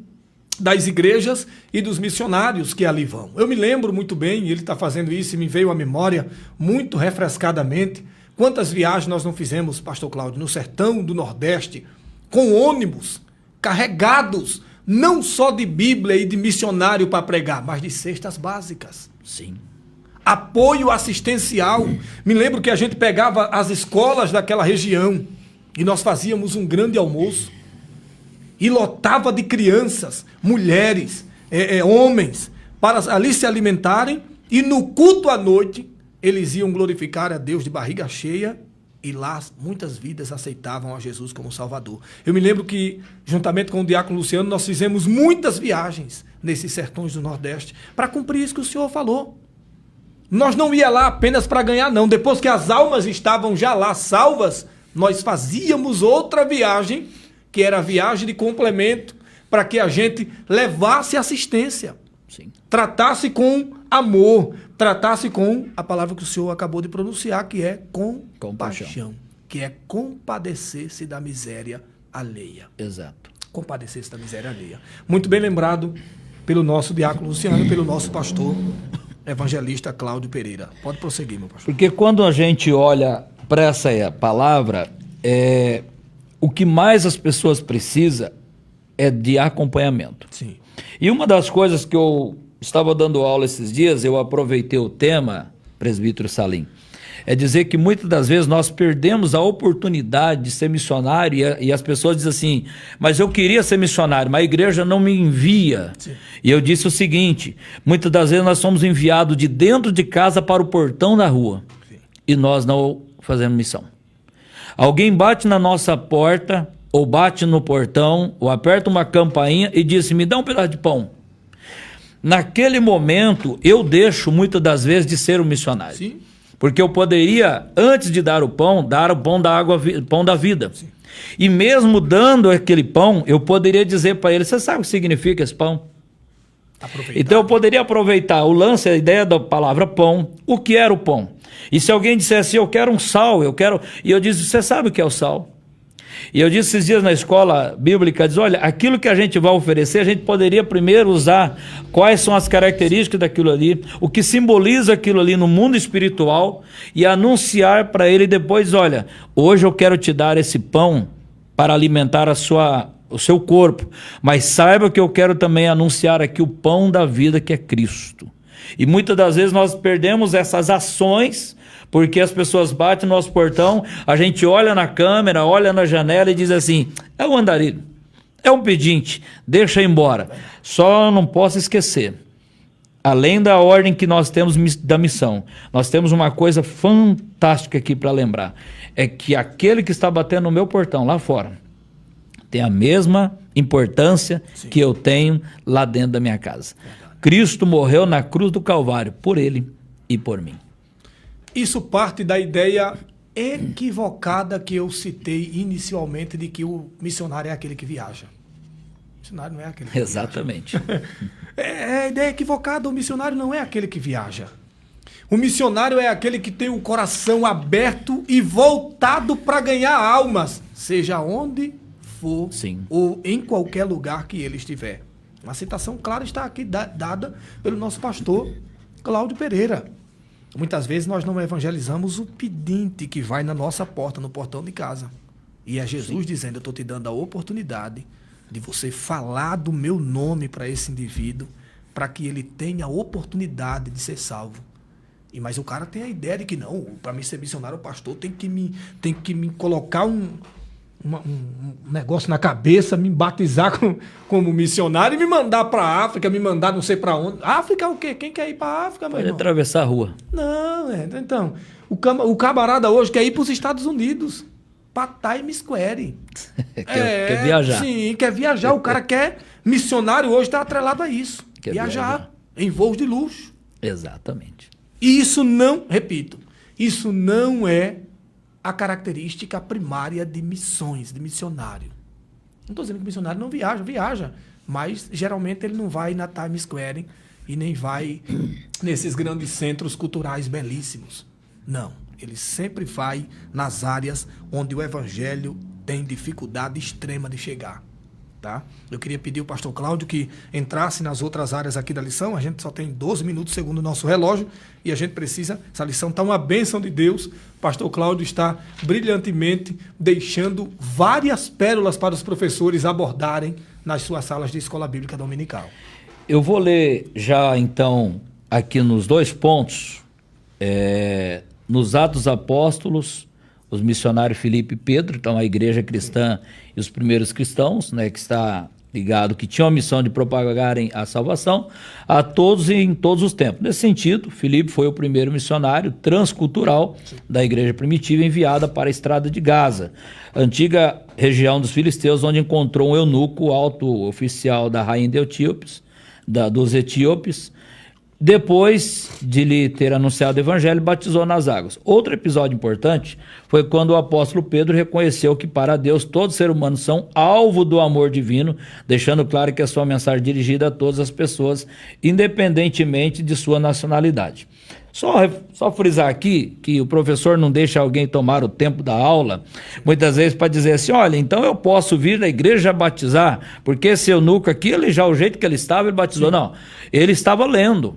das igrejas e dos missionários que ali vão. Eu me lembro muito bem, ele está fazendo isso e me veio à memória muito refrescadamente, quantas viagens nós não fizemos, pastor Cláudio, no sertão do Nordeste, com ônibus carregados, não só de Bíblia e de missionário para pregar, mas de cestas básicas. Sim. Apoio assistencial. Me lembro que a gente pegava as escolas daquela região e nós fazíamos um grande almoço e lotava de crianças, mulheres, homens, para ali se alimentarem, e no culto à noite eles iam glorificar a Deus de barriga cheia, e lá muitas vidas aceitavam a Jesus como Salvador. Eu me lembro que, juntamente com o diácono Luciano, nós fizemos muitas viagens nesses sertões do Nordeste para cumprir isso que o senhor falou. Nós não ia lá apenas para ganhar, não. Depois que as almas estavam já lá salvas, nós fazíamos outra viagem, que era a viagem de complemento, para que a gente levasse assistência. Sim. Tratasse com amor, tratasse com a palavra que o senhor acabou de pronunciar, que é compaixão, que é compadecer-se da miséria alheia. Exato. Compadecer-se da miséria alheia. Muito bem lembrado pelo nosso diácono Luciano, pelo nosso pastor evangelista Cláudio Pereira. Pode prosseguir, meu pastor. Porque quando a gente olha para essa palavra, o que mais as pessoas precisam é de acompanhamento. Sim. E uma das coisas que eu estava dando aula esses dias, eu aproveitei o tema, presbítero Salim, é dizer que muitas das vezes nós perdemos a oportunidade de ser missionário e as pessoas dizem assim, mas eu queria ser missionário, mas a igreja não me envia. Sim. E eu disse o seguinte, muitas das vezes nós somos enviados de dentro de casa para o portão da rua. Sim. E nós não fazemos missão. Alguém bate na nossa porta, ou bate no portão, ou aperta uma campainha e diz, me dá um pedaço de pão. Naquele momento, eu deixo muitas das vezes de ser um missionário. Sim. Porque eu poderia, antes de dar o pão da água, pão da vida. Sim. E mesmo dando aquele pão, eu poderia dizer para ele, você sabe o que significa esse pão? Então eu poderia aproveitar o lance, a ideia da palavra pão, o que era o pão. E se alguém dissesse, eu quero um sal, e eu disse, você sabe o que é o sal? E eu disse esses dias na escola bíblica, diz, olha, aquilo que a gente vai oferecer, a gente poderia primeiro usar quais são as características daquilo ali, o que simboliza aquilo ali no mundo espiritual, e anunciar para ele depois, olha, hoje eu quero te dar esse pão para alimentar o seu corpo, mas saiba que eu quero também anunciar aqui o pão da vida que é Cristo. E muitas das vezes nós perdemos essas ações Porque as pessoas batem no nosso portão, a gente olha na câmera, olha na janela e diz assim, é um andarilho, é um pedinte, deixa embora. Só não posso esquecer, além da ordem que nós temos da missão, nós temos uma coisa fantástica aqui para lembrar, é que aquele que está batendo no meu portão lá fora, tem a mesma importância Sim. que eu tenho lá dentro da minha casa. Cristo morreu na cruz do Calvário, por ele e por mim. Isso parte da ideia equivocada que eu citei inicialmente de que o missionário é aquele que viaja. O missionário não é aquele que Exatamente. viaja. É a ideia equivocada, o missionário não é aquele que viaja. O missionário é aquele que tem o coração aberto e voltado para ganhar almas, seja onde for Sim. ou em qualquer lugar que ele estiver. Uma citação clara está aqui dada pelo nosso pastor Cláudio Pereira. Muitas vezes nós não evangelizamos o pedinte que vai na nossa porta, no portão de casa. E é Jesus Sim. dizendo, eu estou te dando a oportunidade de você falar do meu nome para esse indivíduo, para que ele tenha a oportunidade de ser salvo. Mas o cara tem a ideia de que não, para mim ser missionário, o pastor tem que me colocar um negócio na cabeça, me batizar como missionário e me mandar para a África, me mandar não sei para onde. África é o quê? Quem quer ir para a África, meu irmão? Pode atravessar a rua. Não, então, o camarada hoje quer ir para os Estados Unidos, para Times Square. quer viajar. Sim, quer viajar. O cara quer, missionário hoje está atrelado a isso. Quer viajar em voos de luxo. Exatamente. E isso não, repito, isso não é a característica primária de missões, de missionário. Não estou dizendo que missionário não viaja, mas geralmente ele não vai na Times Square e nem vai nesses grandes centros culturais belíssimos. Não, ele sempre vai nas áreas onde o evangelho tem dificuldade extrema de chegar. Tá? Eu queria pedir ao pastor Cláudio que entrasse nas outras áreas aqui da lição. A gente só tem 12 minutos segundo o nosso relógio e a gente precisa, essa lição está uma bênção de Deus. O pastor Cláudio está brilhantemente deixando várias pérolas para os professores abordarem nas suas salas de escola bíblica dominical. Eu vou ler já então aqui nos 2 pontos, nos Atos dos Apóstolos, os missionários Filipe e Pedro, então a igreja cristã e os primeiros cristãos, né, que está ligado, que tinham a missão de propagarem a salvação a todos e em todos os tempos. Nesse sentido, Filipe foi o primeiro missionário transcultural da igreja primitiva enviada para a estrada de Gaza, antiga região dos filisteus, onde encontrou um eunuco, alto oficial da rainha de Etíopes, dos etíopes. Depois de lhe ter anunciado o evangelho, batizou nas águas. Outro episódio importante foi quando o apóstolo Pedro reconheceu que para Deus todos os seres humanos são alvo do amor divino, deixando claro que a sua mensagem é dirigida a todas as pessoas, independentemente de sua nacionalidade. Só frisar aqui que o professor não deixa alguém tomar o tempo da aula, muitas vezes para dizer assim, olha, então eu posso vir na igreja batizar, porque esse eunuco aqui, ele já o jeito que ele estava, ele batizou. Não, ele estava lendo.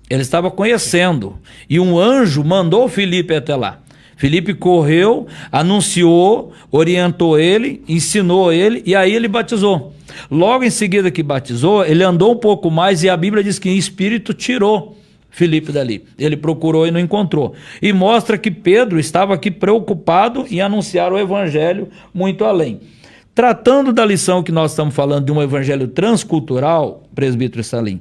Ele estava conhecendo, e um anjo mandou Filipe até lá. Filipe correu, anunciou, orientou ele, ensinou ele, e aí ele batizou. Logo em seguida que batizou, ele andou um pouco mais, e a Bíblia diz que em espírito tirou Filipe dali. Ele procurou e não encontrou. E mostra que Pedro estava aqui preocupado em anunciar o evangelho muito além. Tratando da lição que nós estamos falando de um evangelho transcultural, presbítero Salim,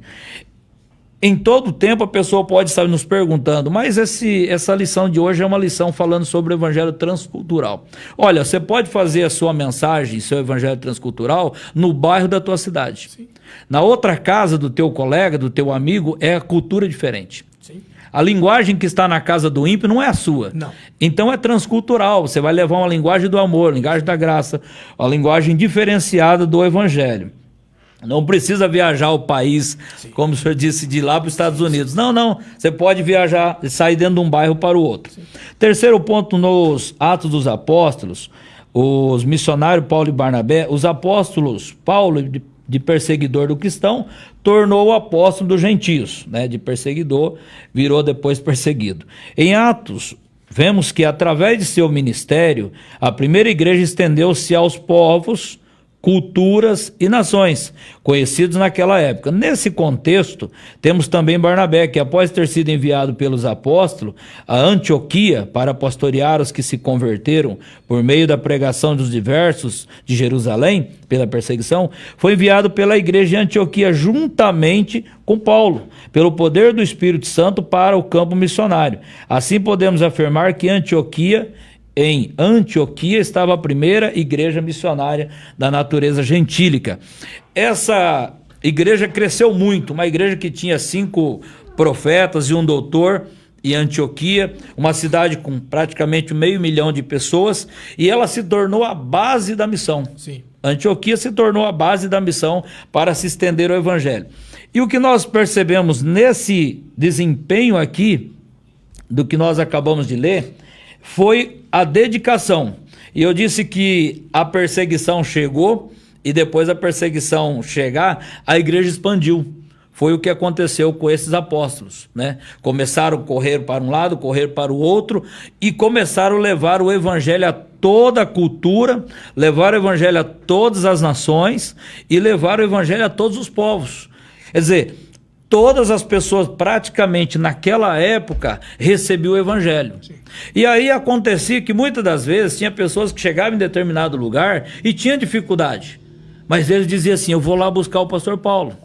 em todo tempo a pessoa pode estar nos perguntando, mas essa lição de hoje é uma lição falando sobre o evangelho transcultural. Olha, você pode fazer a sua mensagem, seu evangelho transcultural, no bairro da tua cidade. Sim. Na outra casa do teu colega, do teu amigo, é a cultura diferente. Sim. A linguagem que está na casa do ímpio não é a sua. Não. Então é transcultural, você vai levar uma linguagem do amor, linguagem da graça, uma linguagem diferenciada do evangelho. Não precisa viajar o país, Sim. como o senhor disse, de lá para os Estados Unidos. Não. Você pode viajar e sair dentro de um bairro para o outro. Sim. Terceiro ponto, nos Atos dos Apóstolos, os missionários Paulo e Barnabé, os apóstolos, Paulo, de perseguidor do cristão, tornou o apóstolo dos gentios, né? De perseguidor, virou depois perseguido. Em Atos, vemos que através de seu ministério, a primeira igreja estendeu-se aos povos, culturas e nações, conhecidos naquela época. Nesse contexto, temos também Barnabé, que após ter sido enviado pelos apóstolos a Antioquia para pastorear os que se converteram por meio da pregação dos diversos de Jerusalém, pela perseguição, foi enviado pela igreja de Antioquia juntamente com Paulo, pelo poder do Espírito Santo para o campo missionário. Assim podemos afirmar que em Antioquia estava a primeira igreja missionária da natureza gentílica. Essa igreja cresceu muito, uma igreja que tinha 5 profetas e um doutor, em Antioquia, uma cidade com praticamente 500.000 de pessoas, e ela se tornou a base da missão. Sim. Antioquia se tornou a base da missão para se estender o evangelho. E o que nós percebemos nesse desempenho aqui, do que nós acabamos de ler, foi a dedicação. E eu disse que a perseguição chegou, e depois da perseguição chegar, a igreja expandiu. Foi o que aconteceu com esses apóstolos, né? Começaram a correr para um lado, correr para o outro, e começaram a levar o evangelho a toda a cultura, levar o evangelho a todas as nações e levar o evangelho a todos os povos. Quer dizer, todas as pessoas praticamente naquela época recebiam o evangelho. Sim. E aí acontecia que muitas das vezes tinha pessoas que chegavam em determinado lugar e tinham dificuldade, mas eles diziam assim: eu vou lá buscar o pastor Paulo.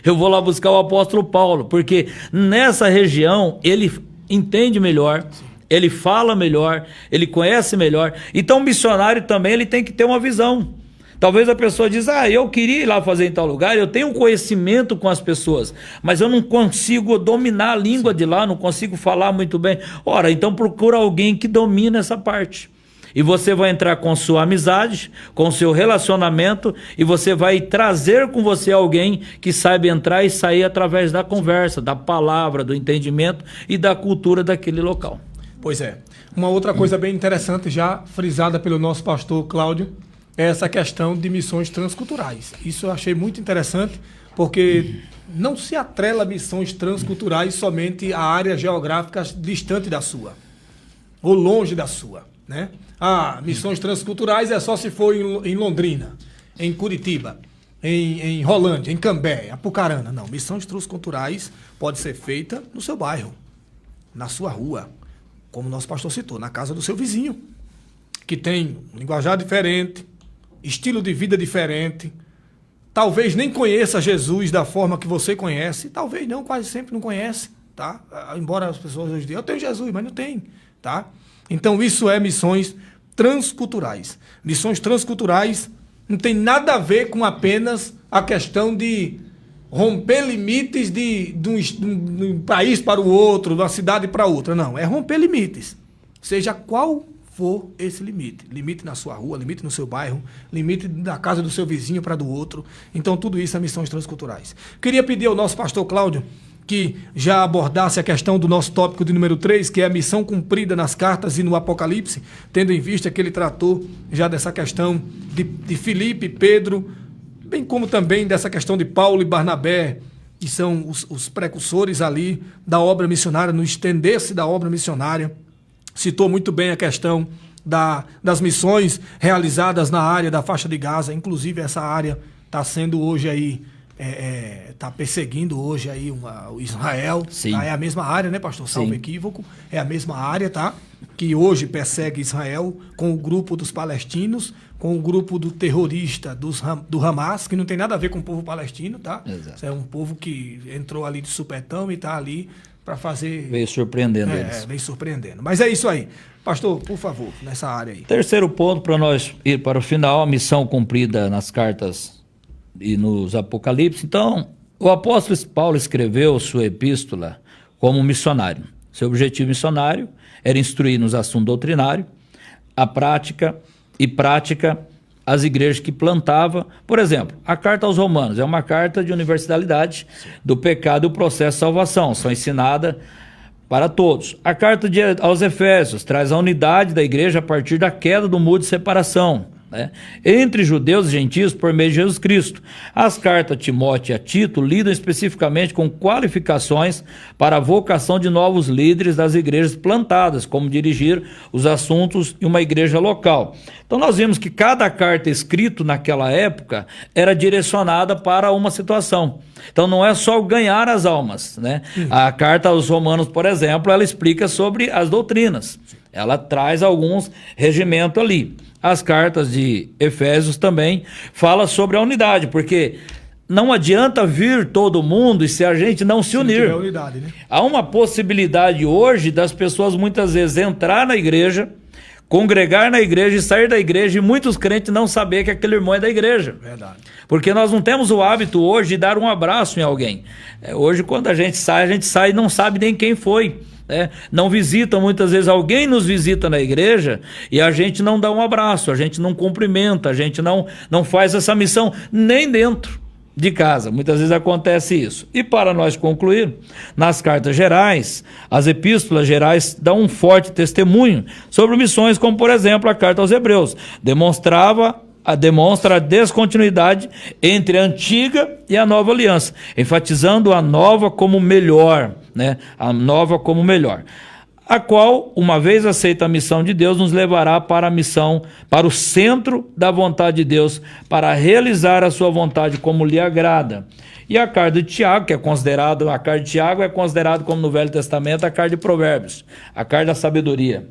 Eu vou lá buscar o apóstolo Paulo, porque nessa região ele entende melhor, ele fala melhor, ele conhece melhor. Então o missionário também ele tem que ter uma visão. Talvez a pessoa diz: eu queria ir lá fazer em tal lugar, eu tenho um conhecimento com as pessoas, mas eu não consigo dominar a língua de lá, não consigo falar muito bem. Ora, então procura alguém que domine essa parte. E você vai entrar com sua amizade, com seu relacionamento, e você vai trazer com você alguém que saiba entrar e sair através da conversa, da palavra, do entendimento e da cultura daquele local. Pois é. Uma outra coisa bem interessante, já frisada pelo nosso pastor Cláudio, é essa questão de missões transculturais. Isso eu achei muito interessante, porque não se atrela a missões transculturais somente a áreas geográficas distante da sua, ou longe da sua, né? Missões transculturais é só se for em Londrina, em Curitiba, em Rolândia, em Cambé, Apucarana. Não, missões transculturais pode ser feita no seu bairro, na sua rua, como o nosso pastor citou, na casa do seu vizinho, que tem um linguajar diferente, estilo de vida diferente, talvez nem conheça Jesus da forma que você conhece, talvez não, quase sempre não conhece, tá? Embora as pessoas hoje digam: eu tenho Jesus, mas não tem, tá? Então isso é missões transculturais. Missões transculturais não tem nada a ver com apenas a questão de romper limites de um país para o outro, de uma cidade para outra. Não, é romper limites. Seja qual for esse limite. Limite na sua rua, limite no seu bairro, limite da casa do seu vizinho para do outro. Então tudo isso é missões transculturais. Queria pedir ao nosso pastor Cláudio que já abordasse a questão do nosso tópico de número 3, que é a missão cumprida nas cartas e no Apocalipse, tendo em vista que ele tratou já dessa questão de Filipe, Pedro, bem como também dessa questão de Paulo e Barnabé, que são os precursores ali da obra missionária, no estender-se da obra missionária. Citou muito bem a questão das missões realizadas na área da faixa de Gaza, inclusive essa área está sendo hoje aí, está perseguindo hoje aí o Israel. Tá? É a mesma área, né, pastor? Salvo equívoco. É a mesma área, tá? Que hoje persegue Israel com o grupo dos palestinos, com o grupo do terrorista do Hamas, que não tem nada a ver com o povo palestino, tá? Exato. É um povo que entrou ali de supetão e está ali para fazer... Veio surpreendendo eles. Veio surpreendendo. Mas é isso aí. Pastor, por favor, nessa área aí. Terceiro ponto para nós ir para o final, a missão cumprida nas cartas e nos Apocalipse. Então, o apóstolo Paulo escreveu sua epístola como missionário. Seu objetivo missionário era instruir nos assuntos doutrinários, a prática as igrejas que plantava. Por exemplo, a carta aos Romanos é uma carta de universalidade do pecado e o processo de salvação, são ensinadas para todos. A carta aos Efésios traz a unidade da igreja a partir da queda do muro de separação, né, entre judeus e gentios por meio de Jesus Cristo. As cartas a Timóteo e a Tito lidam especificamente com qualificações para a vocação de novos líderes das igrejas plantadas, como dirigir os assuntos em uma igreja local. Então nós vimos que cada carta escrita naquela época era direcionada para uma situação. Então não é só ganhar as almas, né? A carta aos Romanos, por exemplo, ela explica sobre as doutrinas. Ela traz alguns regimentos ali. As cartas de Efésios também falam sobre a unidade, porque não adianta vir todo mundo e se a gente não se unir. Não tiver unidade, né? Há uma possibilidade hoje das pessoas muitas vezes entrar na igreja, congregar na igreja e sair da igreja, e muitos crentes não saber que aquele irmão é da igreja. Verdade. Porque nós não temos o hábito hoje de dar um abraço em alguém. Hoje, quando a gente sai e não sabe nem quem foi. Não visitam, muitas vezes alguém nos visita na igreja e a gente não dá um abraço, a gente não cumprimenta, a gente não faz essa missão nem dentro de casa. Muitas vezes acontece isso. E para nós concluir, nas cartas gerais, as epístolas gerais dão um forte testemunho sobre missões, como por exemplo a carta aos Hebreus. Demonstra a descontinuidade entre a antiga e a nova aliança, enfatizando a nova como melhor, né? A nova como melhor, a qual, uma vez aceita a missão de Deus, nos levará para a missão, para o centro da vontade de Deus, para realizar a sua vontade como lhe agrada. E a carta de Tiago, que é considerado, a carta de Tiago é considerado como no Velho Testamento a carta de Provérbios, a carta da sabedoria.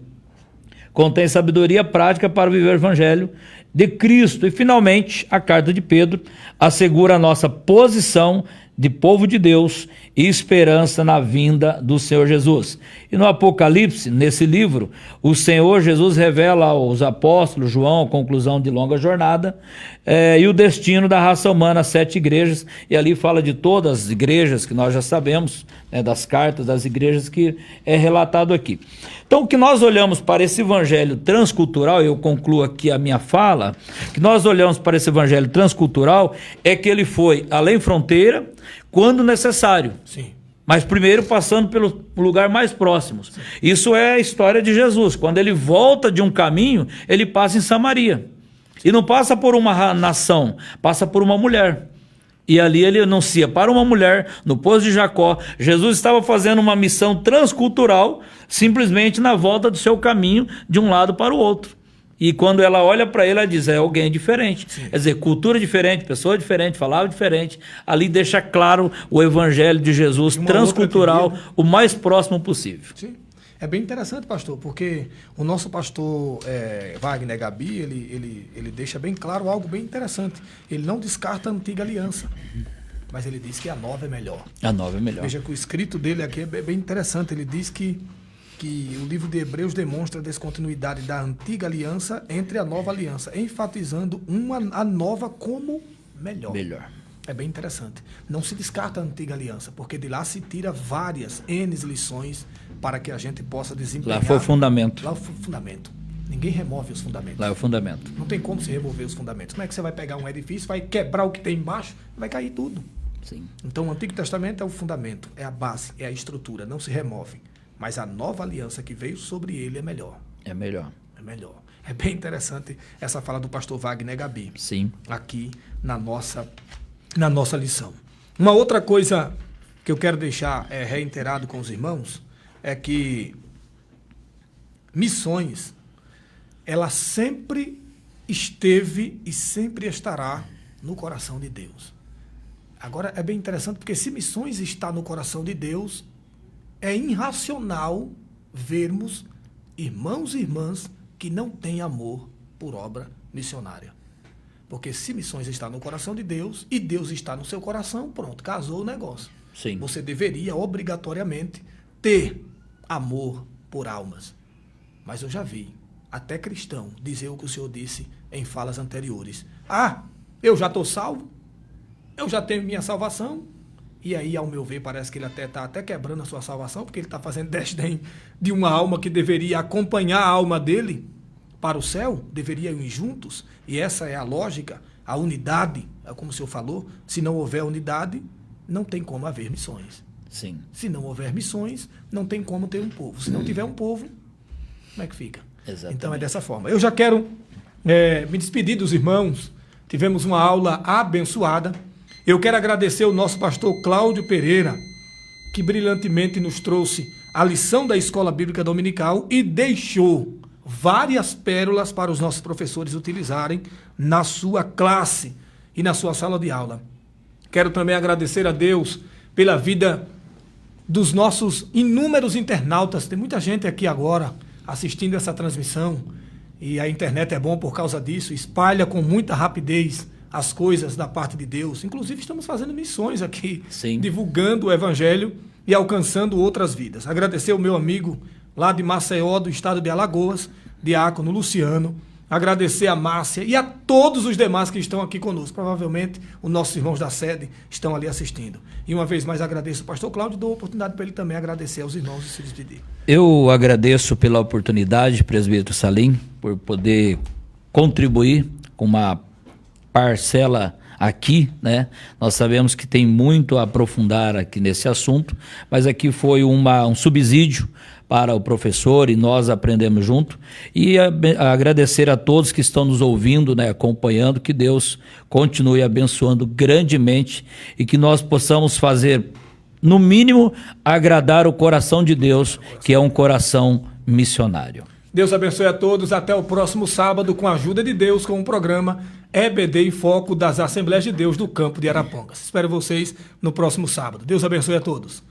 Contém sabedoria prática para viver o evangelho de Cristo. E, finalmente, a carta de Pedro assegura a nossa posição de povo de Deus e esperança na vinda do Senhor Jesus. E no Apocalipse, nesse livro, o Senhor Jesus revela aos apóstolos, João, a conclusão de longa jornada, e o destino da raça humana, 7 igrejas, e ali fala de todas as igrejas que nós já sabemos, né, das cartas das igrejas que é relatado aqui. Então, que nós olhamos para esse evangelho transcultural, eu concluo aqui a minha fala, que nós olhamos para esse evangelho transcultural é que ele foi além fronteira, quando necessário. Sim. Mas primeiro passando pelo lugar mais próximo. Sim. Isso é a história de Jesus. Quando ele volta de um caminho, ele passa em Samaria. E não passa por uma nação, passa por uma mulher. E ali ele anuncia para uma mulher, no poço de Jacó. Jesus estava fazendo uma missão transcultural, simplesmente na volta do seu caminho, de um lado para o outro. E quando ela olha para ele, ela diz, é alguém diferente. Sim. Quer dizer, cultura diferente, pessoa diferente, palavra diferente. Ali deixa claro o evangelho de Jesus transcultural, o mais próximo possível. Sim. É bem interessante, pastor, porque o nosso pastor Wagner Gabi, ele deixa bem claro algo bem interessante. Ele não descarta a antiga aliança, mas ele diz que a nova é melhor. A nova é melhor. Veja que o escrito dele aqui é bem interessante. Ele diz que o livro de Hebreus demonstra a descontinuidade da antiga aliança entre a nova aliança, enfatizando a nova como melhor. É bem interessante. Não se descarta a antiga aliança, porque de lá se tira várias lições para que a gente possa desempenhar. Lá foi o fundamento. Lá foi o fundamento. Ninguém remove os fundamentos. Lá é o fundamento. Não tem como se remover os fundamentos. Como é que você vai pegar um edifício, vai quebrar o que tem embaixo, vai cair tudo. Sim. Então o Antigo Testamento é o fundamento, é a base, é a estrutura, não se remove. Mas a nova aliança que veio sobre ele é melhor. É melhor. É melhor. É bem interessante essa fala do pastor Wagner Gabi. Sim. Aqui na nossa lição. Uma outra coisa que eu quero deixar reiterado com os irmãos é que missões, ela sempre esteve e sempre estará no coração de Deus. Agora, é bem interessante porque se missões está no coração de Deus, é irracional vermos irmãos e irmãs que não têm amor por obra missionária. Porque se missões está no coração de Deus e Deus está no seu coração, pronto, casou o negócio. Sim. Você deveria obrigatoriamente ter amor por almas. Mas eu já vi até cristão dizer o que o senhor disse em falas anteriores. Ah, eu já estou salvo, eu já tenho minha salvação. E aí, ao meu ver, parece que ele está até quebrando a sua salvação, porque ele está fazendo desdém de uma alma que deveria acompanhar a alma dele para o céu, deveriam ir juntos, e essa é a lógica, a unidade, é como o senhor falou, se não houver unidade, não tem como haver missões. Sim. Se não houver missões, não tem como ter um povo. Se não tiver um povo, como é que fica? Exatamente. Então é dessa forma. Eu já quero me despedir dos irmãos. Tivemos uma aula abençoada. Eu quero agradecer o nosso pastor Cláudio Pereira, que brilhantemente nos trouxe a lição da Escola Bíblica Dominical e deixou várias pérolas para os nossos professores utilizarem na sua classe e na sua sala de aula. Quero também agradecer a Deus pela vida dos nossos inúmeros internautas. Tem muita gente aqui agora assistindo essa transmissão e a internet é bom por causa disso, espalha com muita rapidez as coisas da parte de Deus. Inclusive estamos fazendo missões aqui, Sim. divulgando o Evangelho e alcançando outras vidas. Agradecer o meu amigo lá de Maceió, do estado de Alagoas, diácono Luciano. Agradecer a Márcia e a todos os demais que estão aqui conosco. Provavelmente os nossos irmãos da sede estão ali assistindo. E uma vez mais agradeço o pastor Cláudio e dou a oportunidade para ele também agradecer aos irmãos e se despedir. Eu agradeço pela oportunidade, presbítero Salim, por poder contribuir com uma parcela aqui, né? Nós sabemos que tem muito a aprofundar aqui nesse assunto, mas aqui foi um subsídio para o professor e nós aprendemos junto. E agradecer a todos que estão nos ouvindo, né, acompanhando, que Deus continue abençoando grandemente e que nós possamos fazer, no mínimo, agradar o coração de Deus, que é um coração missionário. Deus abençoe a todos. Até o próximo sábado, com a ajuda de Deus, com o programa EBD em Foco das Assembleias de Deus do Campo de Arapongas. Espero vocês no próximo sábado. Deus abençoe a todos.